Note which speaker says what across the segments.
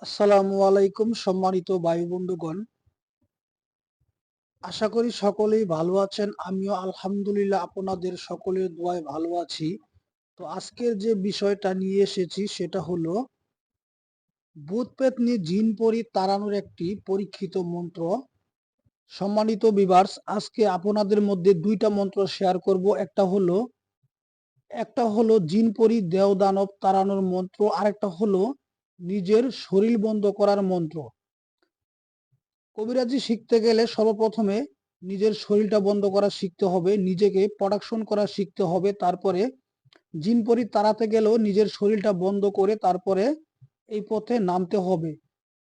Speaker 1: আসসালামু আলাইকুম সম্মানিত ভাই বন্ধুগণ। আশা করি সকলেই ভালো আছেন। আমিও আলহামদুলিল্লাহ আপনাদের সকলের দোয়ায় ভালো আছি। তো আজকের যে বিষয়টা নিয়ে এসেছি সেটা হলো ভূত পেত্নী জিন পরী তাড়ানোর একটি পরীক্ষিত মন্ত্র। সম্মানিত ভিউয়ার্স, আজকে আপনাদের মধ্যে দুইটা মন্ত্র শেয়ার করব। একটা হলো জিন পরী দেও দানব তাড়ানোর মন্ত্র, আরেকটা হলো নিজের শরীর বন্ধ করার মন্ত্র। কবিরাজি শিখতে গেলে সর্বপ্রথমে নিজের শরীরটা বন্ধ করা শিখতে হবে, নিজেকে প্রোটেকশন করা শিখতে হবে। তারপরে জিনপরি তাড়াতে গেলেও নিজের শরীরটা বন্ধ করে তারপরে এই পথে নামতে হবে।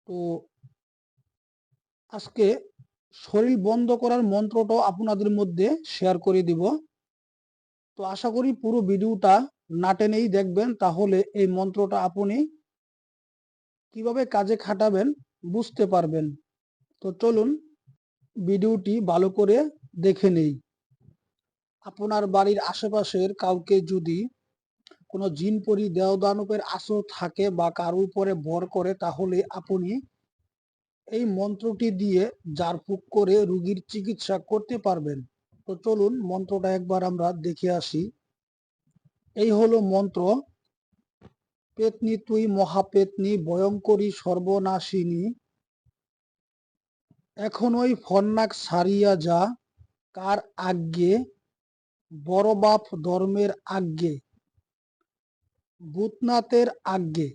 Speaker 1: তো আজকে শরীর বন্ধ করার মন্ত্রটাও আপনাদের মধ্যে শেয়ার করে দিব। তো আশা করি পুরো ভিডিওটা না টেনেই দেখবেন, তাহলে এই মন্ত্রটা আপনি কিভাবে কাজে খাটাবেন বুঝতে পারবেন। তো চলুন ভিডিওটি ভালো করে দেখে নেই। আপনার বাড়ির আশেপাশের কাউকে যদি কোনো জিন পরি দেও দানবের আসর থাকে বা কারোর উপরে ভর করে, তাহলে আপনি এই মন্ত্রটি দিয়ে ঝাড়ফুঁক করে রোগীর চিকিৎসা করতে পারবেন। তো চলুন মন্ত্রটা একবার আমরা দেখে আসি। এই হলো মন্ত্র: পেতনি তুই মহাপেতনি ভয়ঙ্করী সর্বনাশিনী, এখনই ফন্নাক সারিয়া যা, কার আজ্ঞে, বড় বাপ ধর্মের আজ্ঞে, ভূতনাথের আজ্ঞে।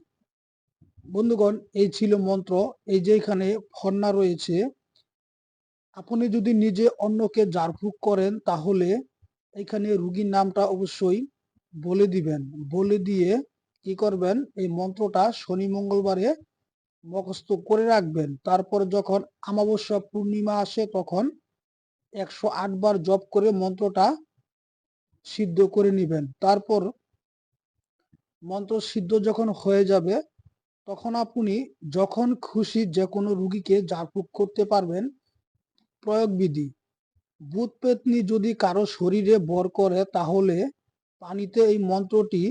Speaker 1: বন্ধুগণ, এই ছিল মন্ত্র। এই যে এখানে ফন্না রয়েছে, আপনি যদি নিজে অন্যকে ঝাড়ফুঁক করেন তাহলে এখানে রুগীর নামটা অবশ্যই বলে দিবেন। বলে দিয়ে কি করবেন, এই মন্ত্রটা শনি মঙ্গলবারে মুখস্থ করে রাখবেন। তারপর যখন অমাবস্যা পূর্ণিমা আসে তখন 108 বার জপ করে মন্ত্রটা সিদ্ধ করে নিবেন। তারপর মন্ত্র সিদ্ধ যখন হয়ে যাবে তখন আপনি যখন খুশি যে কোনো রুগীকে ঝাড়ফুঁক করতে পারবেন। প্রয়োগ বিধি: ভূত পেত্নী যদি কারো শরীরে বর করে তাহলে পানিতে এই মন্ত্রটি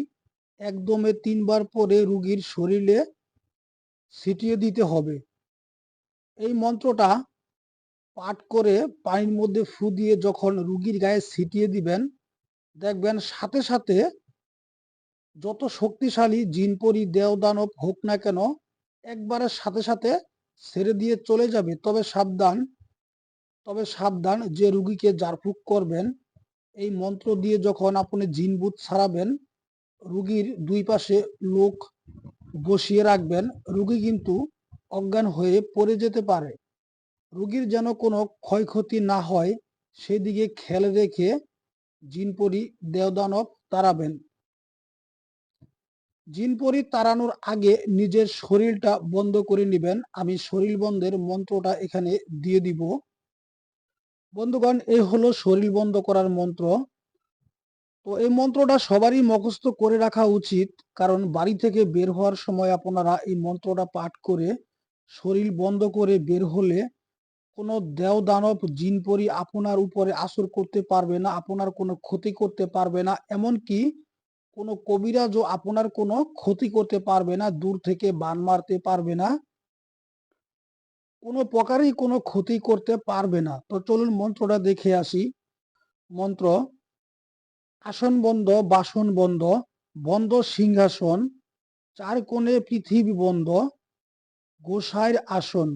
Speaker 1: একদমে 3 বার পরে রুগীর শরীরে ছিটিয়ে দিতে হবে। এই মন্ত্রটা পাঠ করে পানির মধ্যে ফু দিয়ে যখন রুগীর গায়ে ছিটিয়ে দিবেন, দেখবেন সাথে সাথে যত শক্তিশালী জিনপরি দেও দানব হোক না কেন একবারের সাথে সাথে ছেড়ে দিয়ে চলে যাবে। তবে সাবধান, যে রুগীকে ঝাড়ফুঁক করবেন এই মন্ত্র দিয়ে যখন আপনি জিন ভূত ছাড়াবেন, রুগীর দুই পাশে লোক বসিয়ে রাখবেন। রুগী কিন্তু অজ্ঞান হয়ে পড়ে যেতে পারে। রুগীর যেন কোনো ক্ষয়ক্ষতি না হয় সেদিকে খেয়াল রেখে জিনপরি দেওদানব তাড়াবেন। জিনপরি তাড়ানোর আগে নিজের শরীরটা বন্ধ করে নেবেন। আমি শরীর বন্ধের মন্ত্রটা এখানে দিয়ে দিব। বন্ধুগণ, এই হলো শরীর বন্ধ করার মন্ত্র। তো এই মন্ত্রটা সবারই মুখস্থ করে রাখা উচিত, কারণ বাড়ি থেকে বের হওয়ার সময় আপনারা এই মন্ত্রটা পাঠ করে শরীর বন্ধ করে বের হলে কোনো দেও দানব জিন পরি আপনার উপরে আসর করতে পারবে না, আপনার কোনো ক্ষতি করতে পারবে না। এমনকি কোনো কবিরাজও আপনার কোনো ক্ষতি করতে পারবে না, দূর থেকে বান মারতে পারবে না, কোনো প্রকারেই কোনো ক্ষতি করতে পারবে না। তো চলুন মন্ত্রটা দেখে আসি। মন্ত্র: আসন বন্ধ, বাসন বন্ধ, বন্ধ সিংহাসন, চার কোণে পৃথিবী বন্ধ, গোসাইর আসন,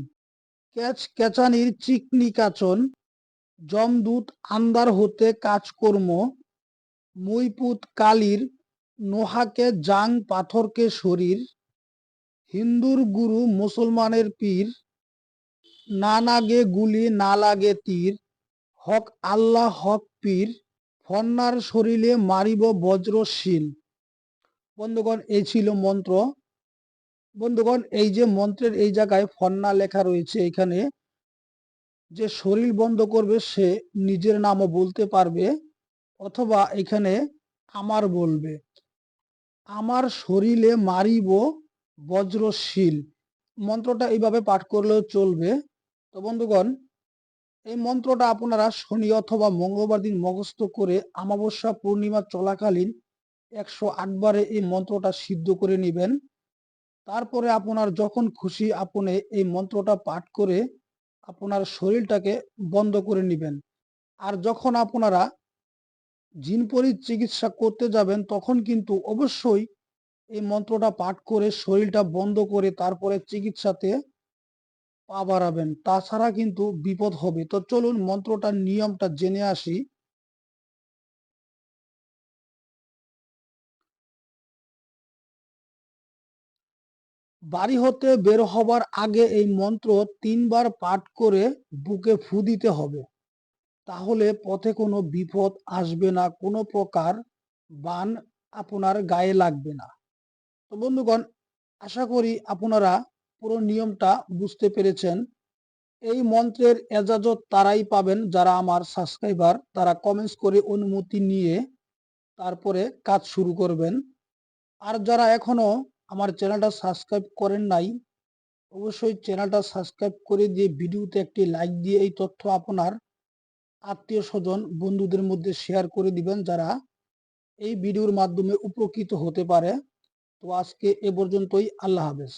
Speaker 1: কেচানির চিকনি কাচন, যমদূত আন্দার হতে কাজকর্ম, মুইপুত কালীর নোহাকে জাং পাথরকে শরীর, হিন্দুর গুরু মুসলমানের পীর, না লাগে গুলি না লাগে তীর, হক আল্লাহ হক পীর, ফন্নার শরীরে মারিব বজ্রশীল। বন্ধুগণ, এই ছিল মন্ত্র। বন্ধুগণ, এই যে মন্ত্রের এই জায়গায় ফন্না লেখা রয়েছে, এখানে যে শরীর বন্ধ করবে সে নিজের নামও বলতে পারবে, অথবা এখানে আমার বলবে, আমার শরীরে মারিব বজ্রশীল। মন্ত্রটা এইভাবে পাঠ করলেও চলবে। তো বন্ধুগণ, এই মন্ত্রটা আপনারা শনি অথবা মঙ্গলবার দিন মুখস্থ করে অমাবস্যা পূর্ণিমা চলাকালীন 108 বারে এই মন্ত্রটা সিদ্ধ করে নেবেন। তারপরে আপনার যখন খুশি আপনি এই মন্ত্রটা পাঠ করে আপনার শরীরটাকে বন্ধ করে নিবেন। আর যখন আপনারা জিনপরির চিকিৎসা করতে যাবেন তখন কিন্তু অবশ্যই এই মন্ত্রটা পাঠ করে শরীরটা বন্ধ করে তারপরে চিকিৎসাতে পা বাড়াবেন, তাছাড়া কিন্তু বিপদ হবে। তো চলুন মন্ত্রটার নিয়মটা জেনে আসি। বাড়ি হতে বের হবার আগে এই মন্ত্র ৩ বার পাঠ করে বুকে ফু দিতে হবে। তাহলে পথে কোনো বিপদ আসবে না, কোনো প্রকার বান আপনার গায়ে লাগবে না। তো বন্ধুগণ, আশা করি আপনারা পুরো নিয়মটা বুঝতে পেরেছেন। এই মন্ত্রের এজাজত তারাই পাবেন যারা আমার সাবস্ক্রাইবার, তারা কমেন্টস করে অনুমতি নিয়ে তারপরে কাজ শুরু করবেন। আর যারা এখনো আমার চ্যানেলটা সাবস্ক্রাইব করেন নাই, অবশ্যই চ্যানেলটা সাবস্ক্রাইব করে দিয়ে ভিডিওতে একটি লাইক দিয়ে এই তথ্য আপনার আত্মীয় স্বজন বন্ধুদের মধ্যে শেয়ার করে দিবেন যারা এই ভিডিওর মাধ্যমে উপকৃত হতে পারে। তো আজকে এ পর্যন্তই। আল্লাহ হাফেজ।